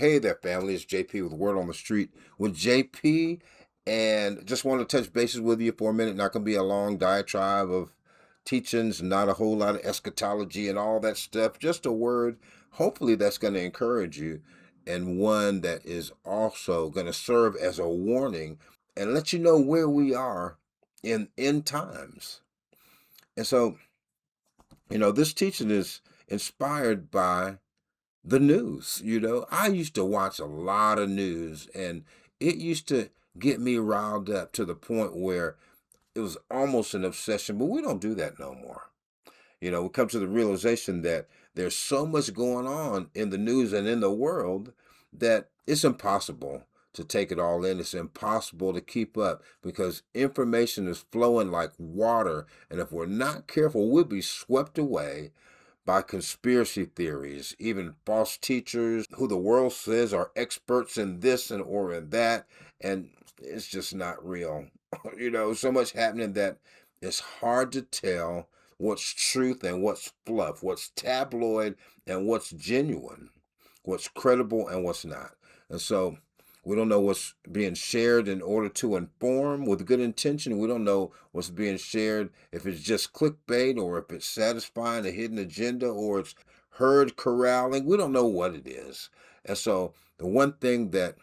Hey there, family. It's JP with Word on the Street with JP. And just want to touch bases with you for a minute. Not going to be a long diatribe of teachings, not a whole lot of eschatology and all that stuff. Just a word, hopefully, that's going to encourage you, and one that is also going to serve as a warning and let you know where we are in end times. And so, this teaching is inspired by the news. I used to watch a lot of news, and it used to get me riled up to the point where it was almost an obsession, but we don't do that no more. We come to the realization that there's so much going on in the news and in the world that it's impossible to take it all in. It's impossible to keep up because information is flowing like water. And if we're not careful, we'll be swept away by conspiracy theories, even false teachers who the world says are experts in this and or in that, and it's just not real. So much happening that it's hard to tell what's truth and what's fluff, what's tabloid and what's genuine, what's credible and what's not. And so we don't know what's being shared in order to inform with good intention. We don't know what's being shared if it's just clickbait or if it's satisfying a hidden agenda or it's herd corralling. We don't know what it is. And so the one thing that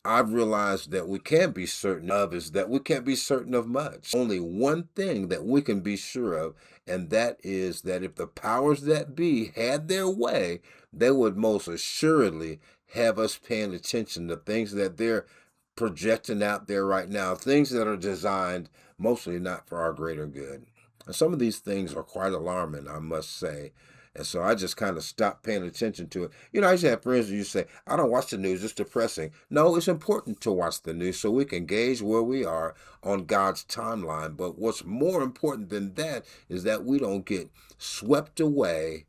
I've realized that we can be certain of is that we can't be certain of much. Only one thing that we can be sure of, and that is that if the powers that be had their way, they would most assuredly have us paying attention to things that they're projecting out there right now, things that are designed mostly not for our greater good. And some of these things are quite alarming, I must say. And so I just kind of stopped paying attention to it. I used to have friends who used to say, I don't watch the news, it's depressing. No, it's important to watch the news so we can gauge where we are on God's timeline. But what's more important than that is that we don't get swept away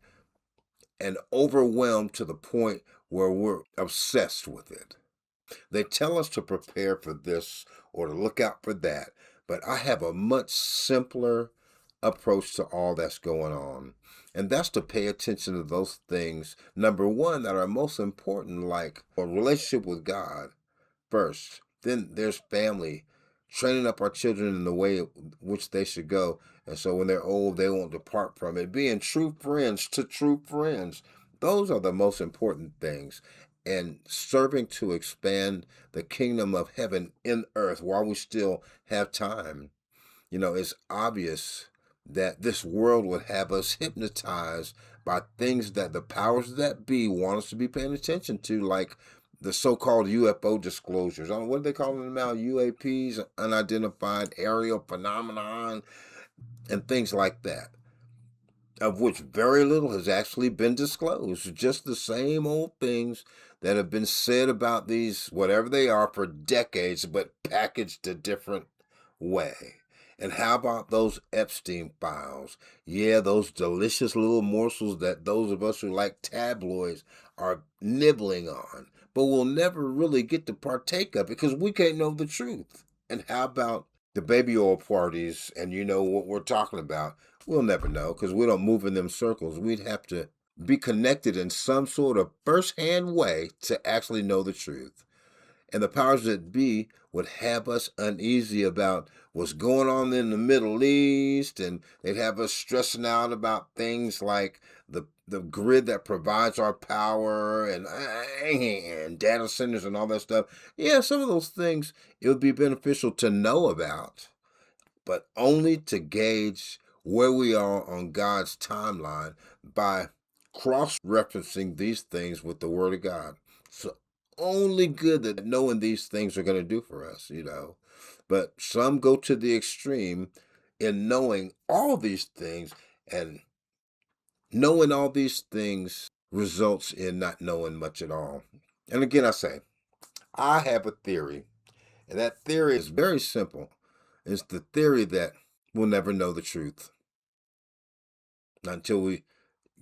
and overwhelmed to the point where we're obsessed with it. They tell us to prepare for this or to look out for that, but I have a much simpler approach to all that's going on. And that's to pay attention to those things, number one, that are most important, like a relationship with God first. Then there's family, training up our children in the way which they should go. And so when they're old, they won't depart from it. Being true friends to true friends. Those are the most important things. And serving to expand the kingdom of heaven in earth while we still have time. It's obvious that this world would have us hypnotized by things that the powers that be want us to be paying attention to, like the so-called UFO disclosures. I don't know, what do they call them now? UAPs, unidentified aerial phenomenon, and things like that, of which very little has actually been disclosed. Just the same old things that have been said about these, whatever they are, for decades, but packaged a different way. And how about those Epstein files? Yeah, those delicious little morsels that those of us who like tabloids are nibbling on, but we'll never really get to partake of it because we can't know the truth. And how about the baby oil parties? And you know what we're talking about. We'll never know because we don't move in them circles. We'd have to be connected in some sort of first-hand way to actually know the truth. And the powers that be would have us uneasy about what's going on in the Middle East, and they'd have us stressing out about things like the grid that provides our power and data centers and all that stuff. Yeah, some of those things it would be beneficial to know about, but only to gauge where we are on God's timeline by cross-referencing these things with the Word of God. So only good that knowing these things are going to do for us. But some go to the extreme in knowing all these things, and knowing all these things results in not knowing much at all. And again, I say, I have a theory, and that theory is very simple. It's the theory that we'll never know the truth until we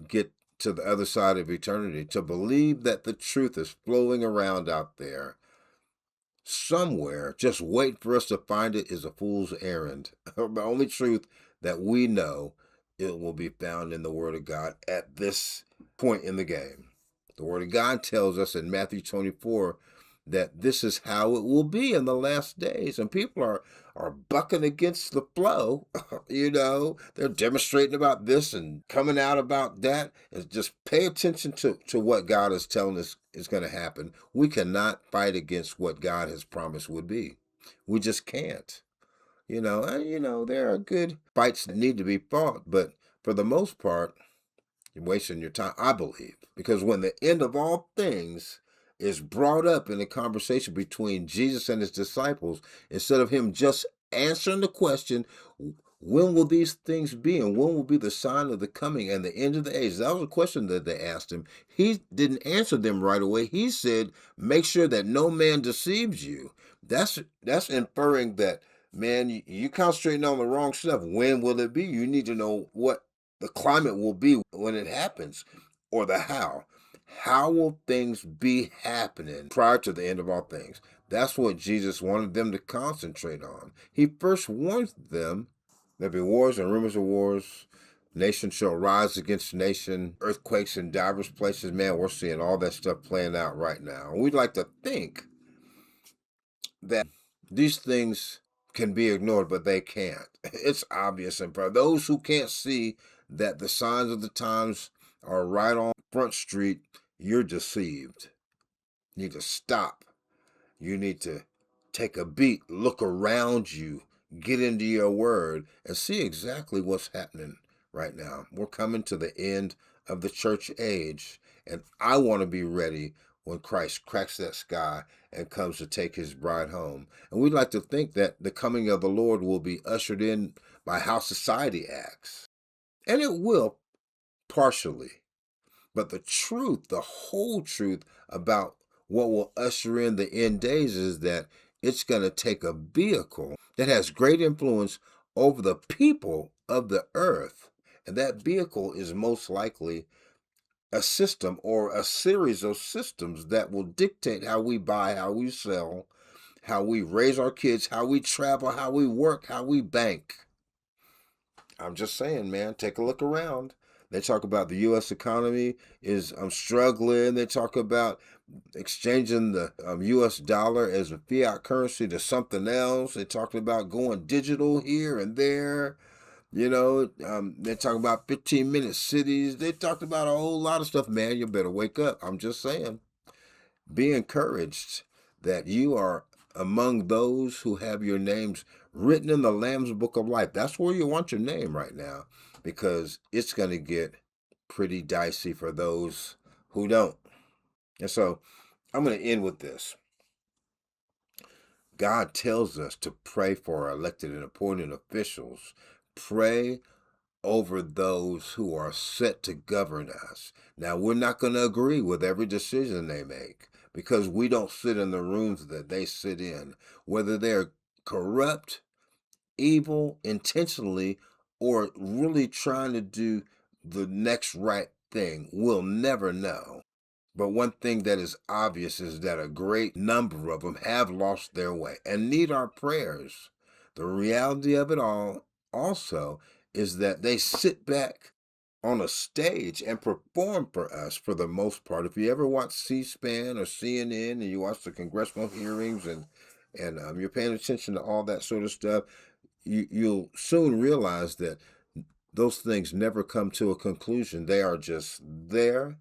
get to the other side of eternity. To believe that the truth is flowing around out there somewhere, just wait for us to find it, is a fool's errand. The only truth that we know, it will be found in the Word of God at this point in the game. The Word of God tells us in Matthew 24 that this is how it will be in the last days. And people are bucking against the flow. They're demonstrating about this and coming out about that. And just pay attention to what God is telling us is going to happen. We cannot fight against what God has promised would be. We just can't. There are good fights that need to be fought, but for the most part, you're wasting your time, I believe, because when the end of all things is brought up in a conversation between Jesus and his disciples, instead of him just answering the question, when will these things be and when will be the sign of the coming and the end of the age? That was a question that they asked him. He didn't answer them right away. He said, make sure that no man deceives you. That's inferring that, man, you concentrating on the wrong stuff. When will it be? You need to know what the climate will be when it happens, or the how. How will things be happening prior to the end of all things? That's what Jesus wanted them to concentrate on. He first warned them there'll be wars and rumors of wars. Nation shall rise against nation, earthquakes in diverse places. Man, we're seeing all that stuff playing out right now. And we'd like to think that these things can be ignored, but they can't. It's obvious, and for those who can't see that the signs of the times are right on Front Street, you're deceived. You need to stop. You need to take a beat, look around you, get into your word, and see exactly what's happening right now. We're coming to the end of the church age, and I want to be ready when Christ cracks that sky and comes to take his bride home. And we'd like to think that the coming of the Lord will be ushered in by how society acts. And it will, partially. But the truth, the whole truth about what will usher in the end days is that it's going to take a vehicle that has great influence over the people of the earth. And that vehicle is most likely a system or a series of systems that will dictate how we buy, how we sell, how we raise our kids, how we travel, how we work, how we bank. I'm just saying, man, take a look around. They talk about the U.S. economy is struggling. They talk about exchanging the U.S. dollar as a fiat currency to something else. They talked about going digital here and there. They talk about 15-minute cities. They talked about a whole lot of stuff. Man, you better wake up. I'm just saying. Be encouraged that you are among those who have your names written in the Lamb's Book of Life. That's where you want your name right now, because it's going to get pretty dicey for those who don't. And so I'm going to end with this. God tells us to pray for our elected and appointed officials. Pray over those who are set to govern us. Now, we're not going to agree with every decision they make because we don't sit in the rooms that they sit in. Whether they're corrupt, evil, intentionally, or really trying to do the next right thing, we'll never know. But one thing that is obvious is that a great number of them have lost their way and need our prayers. The reality of it all also is that they sit back on a stage and perform for us for the most part. If you ever watch C-SPAN or CNN and you watch the congressional hearings and you're paying attention to all that sort of stuff, you'll soon realize that those things never come to a conclusion. They are just there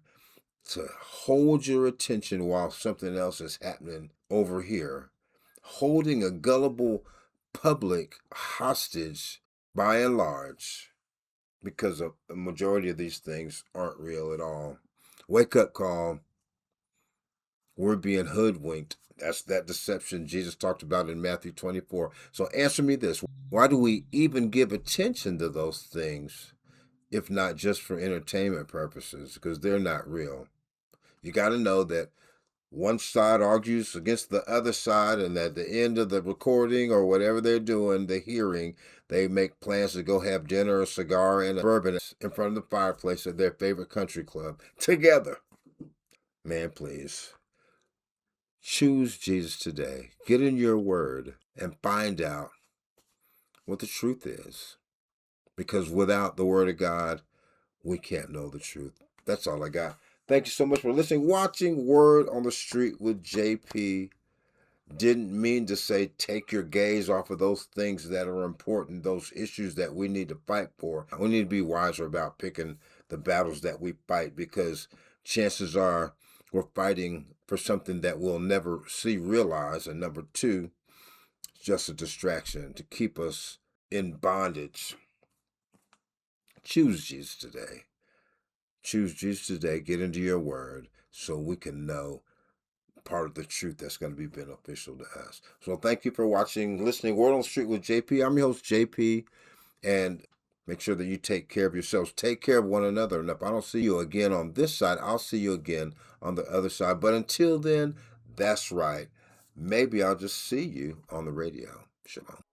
to hold your attention while something else is happening over here, holding a gullible public hostage by and large, because a majority of these things aren't real at all. Wake up call. We're being hoodwinked. That's that deception Jesus talked about in Matthew 24. So answer me this. Why do we even give attention to those things if not just for entertainment purposes? Because they're not real. You got to know that one side argues against the other side, and at the end of the recording or whatever they're doing, the hearing, they make plans to go have dinner, a cigar, and a bourbon in front of the fireplace at their favorite country club together. Man, please. Choose Jesus today. Get in your word and find out what the truth is. Because without the word of God, we can't know the truth. That's all I got. Thank you so much for listening. Watching Word on the Street with JP didn't mean to say take your gaze off of those things that are important, those issues that we need to fight for. We need to be wiser about picking the battles that we fight, because chances are we're fighting for something that we'll never see realized. And number two, it's just a distraction to keep us in bondage. Choose Jesus today. Choose Jesus today. Get into your word so we can know part of the truth that's going to be beneficial to us. So thank you for watching, listening. Word on the Street with JP. I'm your host, JP, and make sure that you take care of yourselves. Take care of one another. And if I don't see you again on this side, I'll see you again on the other side. But until then, that's right. Maybe I'll just see you on the radio. Shalom.